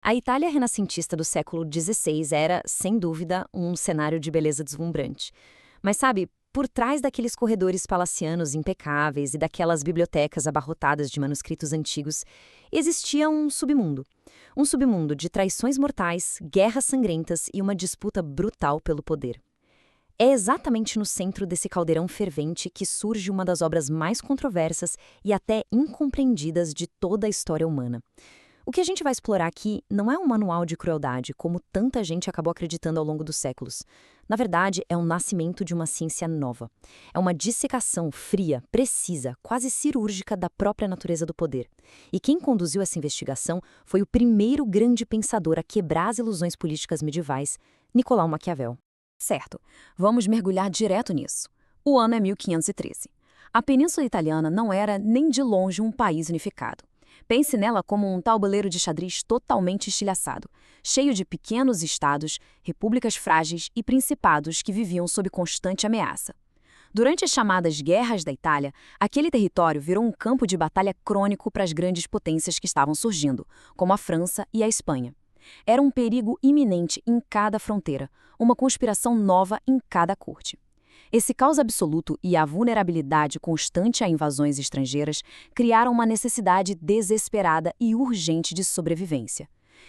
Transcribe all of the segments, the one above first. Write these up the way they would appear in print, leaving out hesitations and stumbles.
A Itália renascentista do século XVI era, sem dúvida, um cenário de beleza deslumbrante. Mas sabe, por trás daqueles corredores palacianos impecáveis e daquelas bibliotecas abarrotadas de manuscritos antigos, existia um submundo. Um submundo de traições mortais, guerras sangrentas e uma disputa brutal pelo poder. É exatamente no centro desse caldeirão fervente que surge uma das obras mais controversas e até incompreendidas de toda a história humana. O que a gente vai explorar aqui não é um manual de crueldade, como tanta gente acabou acreditando ao longo dos séculos. Na verdade, é um nascimento de uma ciência nova. É uma dissecação fria, precisa, quase cirúrgica da própria natureza do poder. E quem conduziu essa investigação foi o primeiro grande pensador a quebrar as ilusões políticas medievais, Nicolau Maquiavel. Certo, vamos mergulhar direto nisso. O ano é 1513. A Península Italiana não era nem de longe um país unificado. Pense nela como um tabuleiro de xadrez totalmente estilhaçado, cheio de pequenos estados, repúblicas frágeis e principados que viviam sob constante ameaça. Durante as chamadas Guerras da Itália, aquele território virou um campo de batalha crônico para as grandes potências que estavam surgindo, como a França e a Espanha. Era um perigo iminente em cada fronteira, uma conspiração nova em cada corte. Esse caos absoluto e a vulnerabilidade constante a invasões estrangeiras criaram uma necessidade desesperada e urgente de sobrevivência.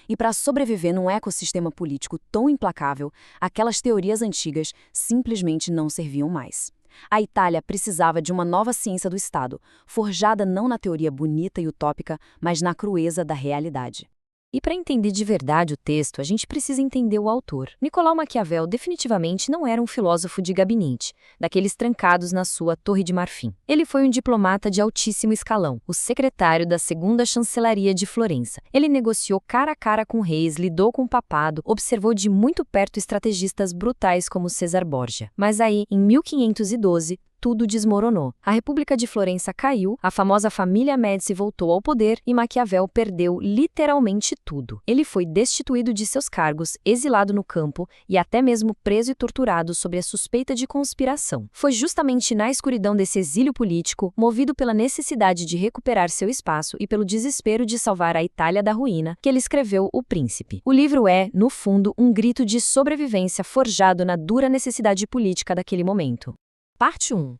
E para sobreviver num ecossistema político tão implacável, aquelas teorias antigas simplesmente não serviam mais. A Itália precisava de uma nova ciência do Estado, forjada não na teoria bonita e utópica, mas na crueza da realidade. E para entender de verdade o texto, a gente precisa entender o autor. Nicolau Maquiavel definitivamente não era um filósofo de gabinete, daqueles trancados na sua Torre de Marfim. Ele foi um diplomata de altíssimo escalão, o secretário da segunda chancelaria de Florença. Ele negociou cara a cara com reis, lidou com o papado, observou de muito perto estrategistas brutais como César Borgia. Mas aí, em 1512, tudo desmoronou. A República de Florença caiu, a famosa família Médici voltou ao poder e Maquiavel perdeu literalmente tudo. Ele foi destituído de seus cargos, exilado no campo e até mesmo preso e torturado sob a suspeita de conspiração. Foi justamente na escuridão desse exílio político, movido pela necessidade de recuperar seu espaço e pelo desespero de salvar a Itália da ruína, que ele escreveu O Príncipe. O livro é, no fundo, um grito de sobrevivência forjado na dura necessidade política daquele momento. Parte 1.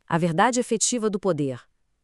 A verdade efetiva do poder.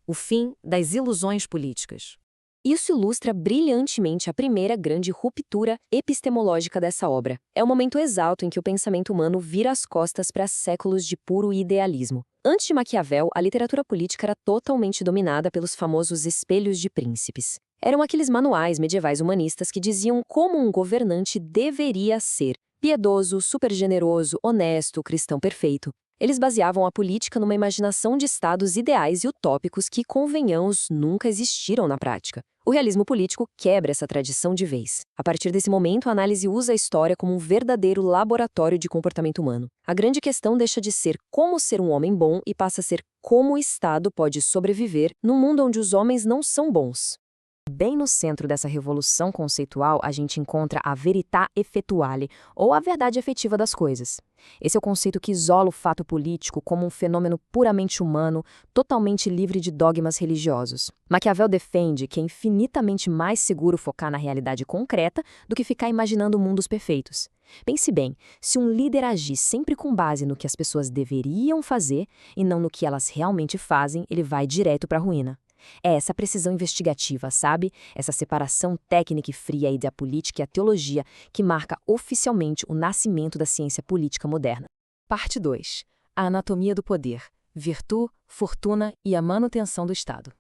O fim das ilusões políticas. Isso ilustra brilhantemente a primeira grande ruptura epistemológica dessa obra. É o momento exato em que o pensamento humano vira as costas para séculos de puro idealismo. Antes de Maquiavel, a literatura política era totalmente dominada pelos famosos espelhos de príncipes. Eram aqueles manuais medievais humanistas que diziam como um governante deveria ser: piedoso, supergeneroso, honesto, cristão perfeito. Eles baseavam a política numa imaginação de estados ideais e utópicos que, convenhamos, nunca existiram na prática. O realismo político quebra essa tradição de vez. A partir desse momento, a análise usa a história como um verdadeiro laboratório de comportamento humano. A grande questão deixa de ser como ser um homem bom e passa a ser como o Estado pode sobreviver num mundo onde os homens não são bons. Bem no centro dessa revolução conceitual, a gente encontra a verità effettuale, ou a verdade efetiva das coisas. Esse é o conceito que isola o fato político como um fenômeno puramente humano, totalmente livre de dogmas religiosos. Maquiavel defende que é infinitamente mais seguro focar na realidade concreta do que ficar imaginando mundos perfeitos. Pense bem, se um líder agir sempre com base no que as pessoas deveriam fazer e não no que elas realmente fazem, ele vai direto para a ruína. É essa precisão investigativa, sabe? Essa separação técnica e fria entre a política e a teologia que marca oficialmente o nascimento da ciência política moderna. Parte 2. A anatomia do poder, virtude, fortuna e a manutenção do Estado.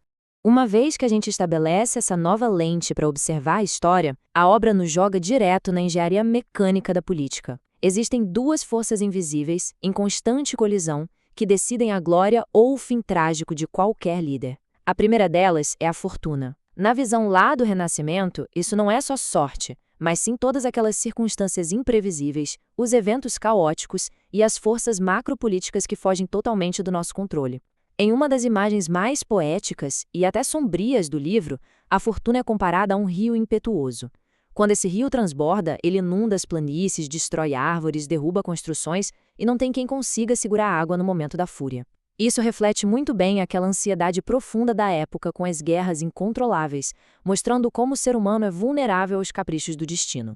Uma vez que a gente estabelece essa nova lente para observar a história, a obra nos joga direto na engenharia mecânica da política. Existem duas forças invisíveis, em constante colisão, que decidem a glória ou o fim trágico de qualquer líder. A primeira delas é a fortuna. Na visão lá do Renascimento, isso não é só sorte, mas sim todas aquelas circunstâncias imprevisíveis, os eventos caóticos e as forças macropolíticas que fogem totalmente do nosso controle. Em uma das imagens mais poéticas e até sombrias do livro, a fortuna é comparada a um rio impetuoso. Quando esse rio transborda, ele inunda as planícies, destrói árvores, derruba construções e não tem quem consiga segurar a água no momento da fúria. Isso reflete muito bem aquela ansiedade profunda da época com as guerras incontroláveis, mostrando como o ser humano é vulnerável aos caprichos do destino.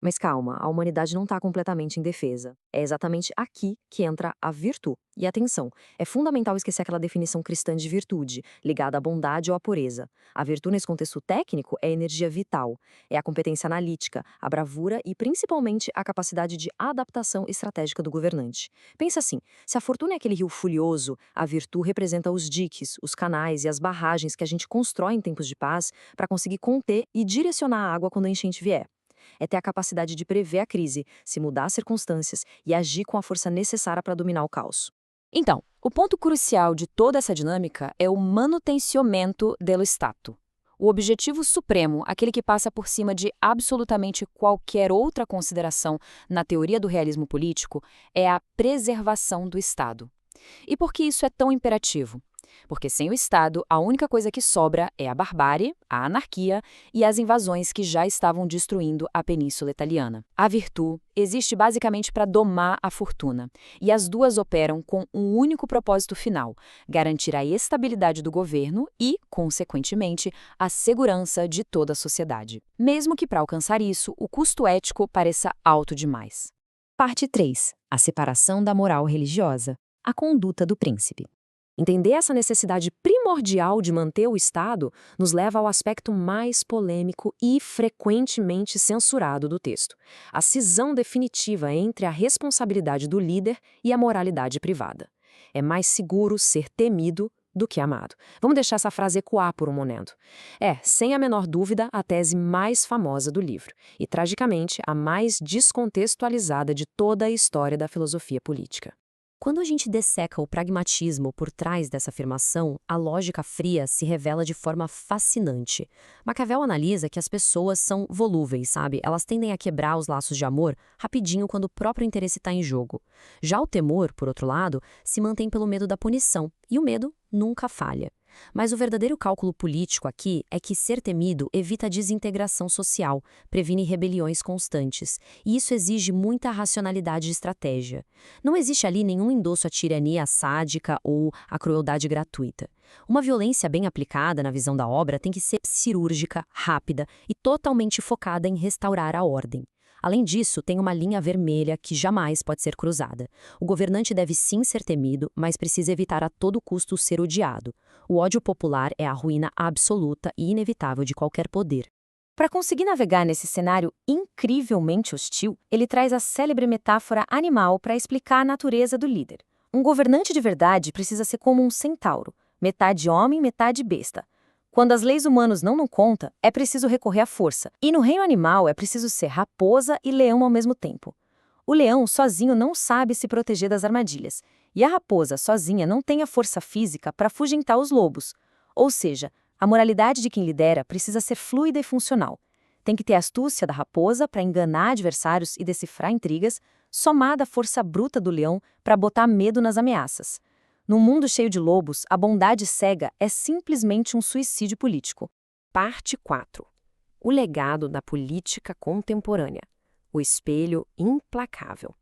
Mas calma, a humanidade não está completamente indefesa. É exatamente aqui que entra a virtude. E atenção, é fundamental esquecer aquela definição cristã de virtude, ligada à bondade ou à pureza. A virtude nesse contexto técnico é a energia vital, é a competência analítica, a bravura e principalmente a capacidade de adaptação estratégica do governante. Pensa assim, se a fortuna é aquele rio furioso, a virtude representa os diques, os canais e as barragens que a gente constrói em tempos de paz para conseguir conter e direcionar a água quando a enchente vier. É ter a capacidade de prever a crise, se mudar as circunstâncias e agir com a força necessária para dominar o caos. Então, o ponto crucial de toda essa dinâmica é o manutenziamento dello Stato. O objetivo supremo, aquele que passa por cima de absolutamente qualquer outra consideração na teoria do realismo político, é a preservação do Estado. E por que isso é tão imperativo? Porque sem o Estado, a única coisa que sobra é a barbárie, a anarquia e as invasões que já estavam destruindo a Península Italiana. A virtude existe basicamente para domar a fortuna, e as duas operam com um único propósito final: garantir a estabilidade do governo e, consequentemente, a segurança de toda a sociedade. Mesmo que para alcançar isso, o custo ético pareça alto demais. Parte 3. A separação da moral religiosa. A conduta do príncipe. Entender essa necessidade primordial de manter o Estado nos leva ao aspecto mais polêmico e frequentemente censurado do texto: a cisão definitiva entre a responsabilidade do líder e a moralidade privada. É mais seguro ser temido do que amado. Vamos deixar essa frase ecoar por um momento. É, sem a menor dúvida, a tese mais famosa do livro e, tragicamente, a mais descontextualizada de toda a história da filosofia política. Quando a gente desseca o pragmatismo por trás dessa afirmação, a lógica fria se revela de forma fascinante. Maquiavel analisa que as pessoas são volúveis, sabe? Elas tendem a quebrar os laços de amor rapidinho quando o próprio interesse está em jogo. Já o temor, por outro lado, se mantém pelo medo da punição, e o medo nunca falha. Mas o verdadeiro cálculo político aqui é que ser temido evita a desintegração social, previne rebeliões constantes, e isso exige muita racionalidade de estratégia. Não existe ali nenhum endosso à tirania sádica ou à crueldade gratuita. Uma violência bem aplicada na visão da obra tem que ser cirúrgica, rápida e totalmente focada em restaurar a ordem. Além disso, tem uma linha vermelha que jamais pode ser cruzada. O governante deve sim ser temido, mas precisa evitar a todo custo ser odiado. O ódio popular é a ruína absoluta e inevitável de qualquer poder. Para conseguir navegar nesse cenário incrivelmente hostil, ele traz a célebre metáfora animal para explicar a natureza do líder. Um governante de verdade precisa ser como um centauro, metade homem, metade besta. Quando as leis humanas não dão conta, é preciso recorrer à força. E no reino animal é preciso ser raposa e leão ao mesmo tempo. O leão sozinho não sabe se proteger das armadilhas. E a raposa sozinha não tem a força física para afugentar os lobos. Ou seja, a moralidade de quem lidera precisa ser fluida e funcional. Tem que ter a astúcia da raposa para enganar adversários e decifrar intrigas, somada à força bruta do leão para botar medo nas ameaças. Num mundo cheio de lobos, a bondade cega é simplesmente um suicídio político. Parte 4. O legado da política contemporânea. O espelho implacável.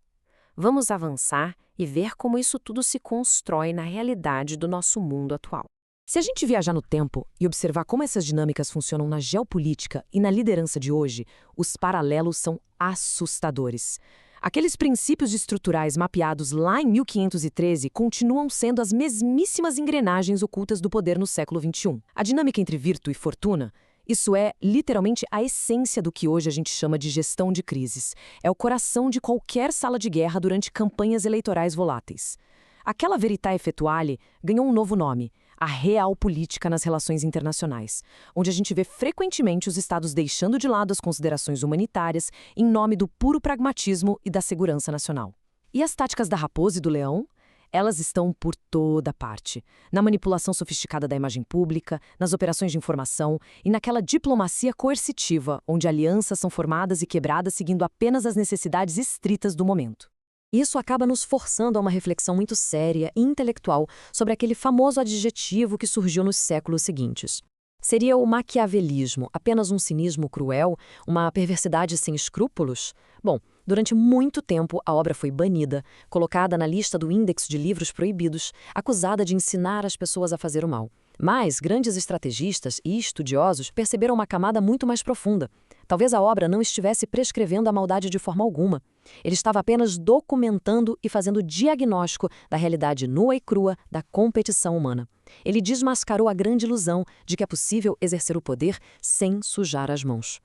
Vamos avançar e ver como isso tudo se constrói na realidade do nosso mundo atual. Se a gente viajar no tempo e observar como essas dinâmicas funcionam na geopolítica e na liderança de hoje, os paralelos são assustadores. Aqueles princípios estruturais mapeados lá em 1513 continuam sendo as mesmíssimas engrenagens ocultas do poder no século XXI. A dinâmica entre virtude e fortuna, isso é literalmente a essência do que hoje a gente chama de gestão de crises. É o coração de qualquer sala de guerra durante campanhas eleitorais voláteis. Aquela veritae effettuale ganhou um novo nome: a realpolitítica nas relações internacionais, onde a gente vê frequentemente os estados deixando de lado as considerações humanitárias em nome do puro pragmatismo e da segurança nacional. E as táticas da raposa e do leão? Elas estão por toda parte, na manipulação sofisticada da imagem pública, nas operações de informação e naquela diplomacia coercitiva, onde alianças são formadas e quebradas seguindo apenas as necessidades estritas do momento. Isso acaba nos forçando a uma reflexão muito séria e intelectual sobre aquele famoso adjetivo que surgiu nos séculos seguintes: Seria o maquiavelismo apenas um cinismo cruel, uma perversidade sem escrúpulos? Bom, durante muito tempo a obra foi banida, colocada na lista do índex de livros proibidos, acusada de ensinar as pessoas a fazer o mal. Mas grandes estrategistas e estudiosos perceberam uma camada muito mais profunda. Talvez a obra não estivesse prescrevendo a maldade de forma alguma. Ele estava apenas documentando e fazendo diagnóstico da realidade nua e crua da competição humana. Ele desmascarou a grande ilusão de que é possível exercer o poder sem sujar as mãos.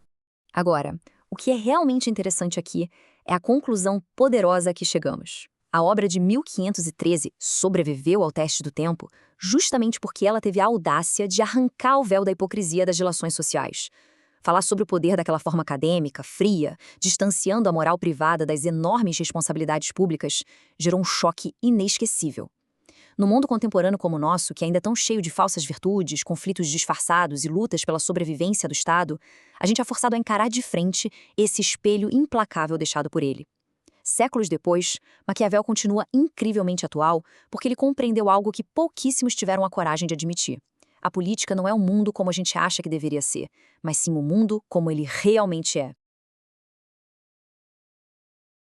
Agora, o que é realmente interessante aqui é a conclusão poderosa a que chegamos. A obra de 1513 sobreviveu ao teste do tempo justamente porque ela teve a audácia de arrancar o véu da hipocrisia das relações sociais. Falar sobre o poder daquela forma acadêmica, fria, distanciando a moral privada das enormes responsabilidades públicas, gerou um choque inesquecível. No mundo contemporâneo como o nosso, que ainda é tão cheio de falsas virtudes, conflitos disfarçados e lutas pela sobrevivência do Estado, a gente é forçado a encarar de frente esse espelho implacável deixado por ele. Séculos depois, Maquiavel continua incrivelmente atual porque ele compreendeu algo que pouquíssimos tiveram a coragem de admitir. A política não é um mundo como a gente acha que deveria ser, mas sim um mundo como ele realmente é.